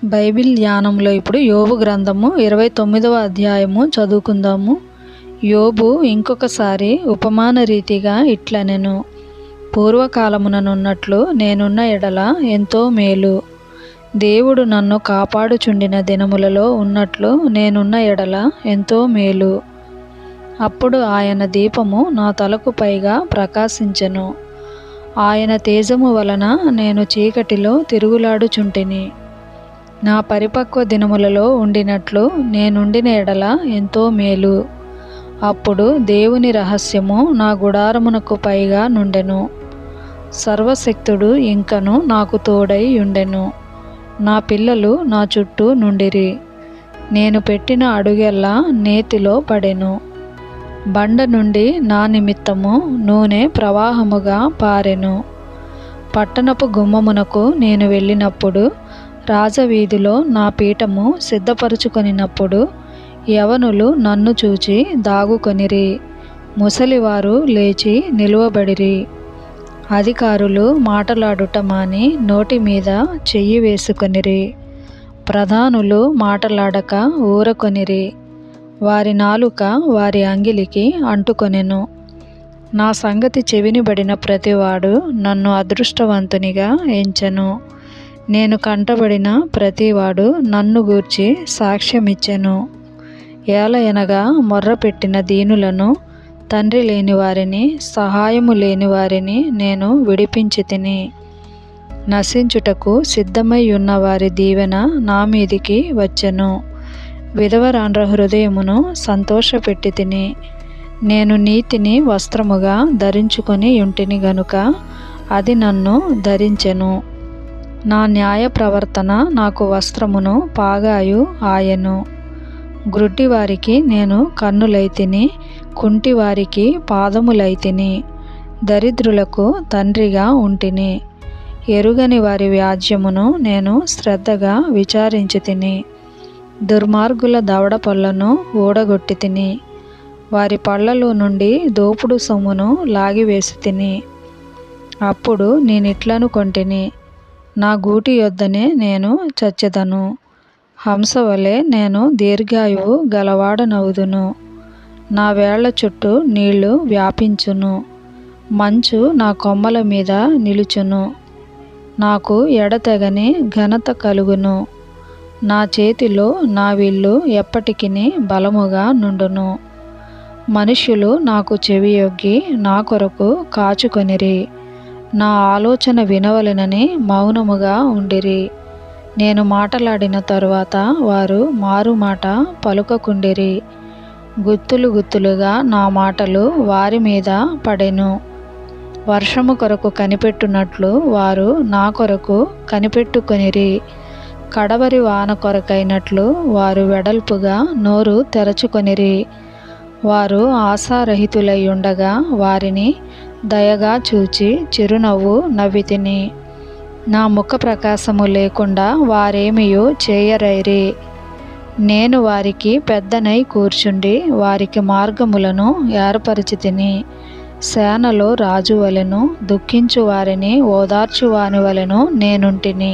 Bible ధ్యానంలో ఇప్పుడు యోబు గ్రంథము 29వ అధ్యాయము చదువుకుందాము. యోబు ఇంకొకసారి ఉపమాన రీతిగా ఇట్లనెను, పూర్వకాలముననున్నట్లు నేనున్న ఎడల ఎంతో మేలు. దేవుడు నన్ను కాపాడుచుండిన దినములలో ఉన్నట్లు నేనున్న ఎడల ఎంతో మేలు. అప్పుడు ఆయన దీపము నా తలకు పైగా ప్రకాశించెను. ఆయన తేజము వలన నేను చీకటిలో తిరుగులాడుచుంటిని. నా పరిపక్వ దినములలో ఉండినట్లు నేనుండిన ఎడల ఎంతో మేలు. అప్పుడు దేవుని రహస్యము నా గుడారమునకు పైగా నుండెను. సర్వశక్తుడు ఇంకను నాకు తోడై ఉండెను. నా పిల్లలు నా చుట్టూ నుండిరి. నేను పెట్టిన అడుగెల్లా నేతిలో పడెను. బండ నుండి నా నిమిత్తము నూనె ప్రవాహముగా పారెను. పట్టణపు గుమ్మమునకు నేను వెళ్ళినప్పుడు, రాజవీధిలో నా పీఠము సిద్ధపరచుకొనినప్పుడు యవనులు నన్ను చూచి దాగుకొనిరి. ముసలివారు లేచి నిలువబడిరి. అధికారులు మాటలాడుట మాని నోటి మీద చెయ్యి వేసుకొనిరి. ప్రధానులు మాటలాడక ఊరకొనిరి. వారి నాలుక వారి అంగిలికి అంటుకొనెను. నా సంగతి చెవినిబడిన ప్రతివాడు నన్ను అదృష్టవంతునిగా ఎంచెను. నేను కంటబడిన ప్రతివాడు నన్ను గూర్చి సాక్ష్యమిచ్చెను. ఏలయనగా మొర్రపెట్టిన దీనులను, తండ్రి లేని వారిని, సహాయము లేని వారిని నేను విడిపించితిని. నశించుటకు సిద్ధమై ఉన్న వారి దీవెన నా మీదికి వచ్చెను. విధవరాండ్ర హృదయమును సంతోషపెట్టితిని. నేను నీతిని వస్త్రముగా ధరించుకొని యుంటిని గనుక అది నన్ను ధరించెను. నా న్యాయ ప్రవర్తన నాకు వస్త్రమును పాగాయు ఆయెను. గ్రుడ్డివారికి నేను కన్నులైతిని, కుంటివారికి పాదములైతిని. దరిద్రులకు తండ్రిగా ఉంటిని. ఎరుగని వారి వ్యాజ్యమును నేను శ్రద్ధగా విచారించితిని. దుర్మార్గుల దవడ పళ్ళను ఊడగొట్టితిని. వారి పళ్ళలో నుండి దోపుడు సొమ్మును లాగివేసితిని. అప్పుడు నేనిట్లనుకొంటిని, నా గూటి యొద్దనే నేను చచ్చెదను. హంసవలె నేను దీర్ఘాయువు గలవాడనవుదును. నా వేళ్ల చుట్టూ నీళ్లు వ్యాపించును. మంచు నా కొమ్మల మీద నిలుచును. నాకు ఎడతెగని ఘనత కలుగును. నా చేతిలో నా విల్లు ఎప్పటికిని బలముగా నుండును. మనుష్యులు నాకు చెవియొగ్గి నా కొరకు కాచుకొనిరి. నా ఆలోచన వినవలెనని మౌనముగా ఉండిరి. నేను మాటలాడిన తరువాత వారు మారుమాట పలుకకుండిరి. గుత్తులు గుత్తులుగా నా మాటలు వారి మీద పడెను. వర్షము కొరకు కనిపెట్టునట్లు వారు నా కొరకు కనిపెట్టుకొనిరి. కడవరి వాన కొరకైనట్లు వారు వెడల్పుగా నోరు తెరచుకొనిరి. వారు ఆశారహితులై ఉండగా వారిని దయగా చూచి చిరునవ్వు నవ్వితిని. నా ముఖ ప్రకాశము లేకుండా వారేమియో చేయరైరి. నేను వారికి పెద్దనై కూర్చుండి వారికి మార్గములను ఏర్పరచితిని. సేనలో రాజు వలెను, దుఃఖించు వారిని ఓదార్చువాని వలెను నేనుంటిని.